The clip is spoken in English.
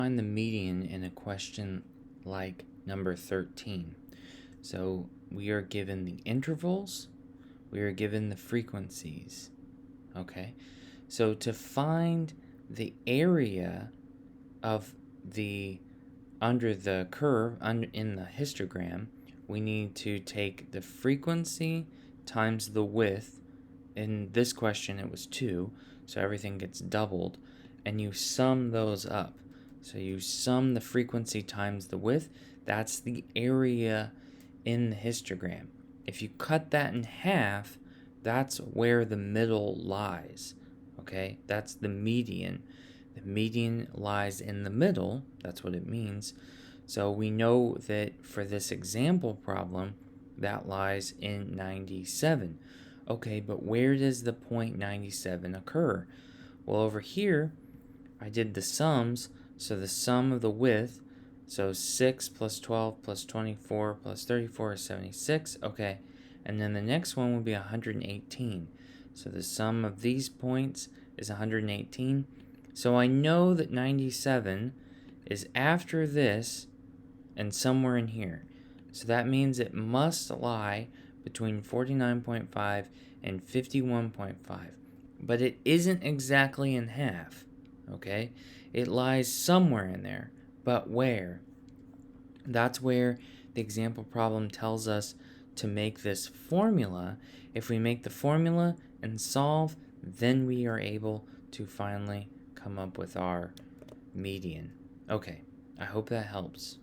Find the median in a question like number 13. So we are given the intervals, we are given the frequencies. Okay, so to find the area of the under the curve in the histogram, we need to take the frequency times the width. In this question it was 2, so everything gets doubled, and you sum those up. So you sum the frequency times the width, that's the area in the histogram. If you cut that in half, that's where the middle lies. Okay, that's the median. The median lies in the middle, that's what it means. So we know that for this example problem, that lies in 97. Okay, but where does the point 97 occur? Well, over here, I did the sums, so the sum of the width, so 6 plus 12 plus 24 plus 34 is 76, okay, and then the next one would be 118. So the sum of these points is 118. So I know that 97 is after this and somewhere in here. So that means it must lie between 49.5 and 51.5. But it isn't exactly in half, okay? It lies somewhere in there, but where? That's where the example problem tells us to make this formula. If we make the formula and solve, then we are able to finally come up with our median. Okay, I hope that helps.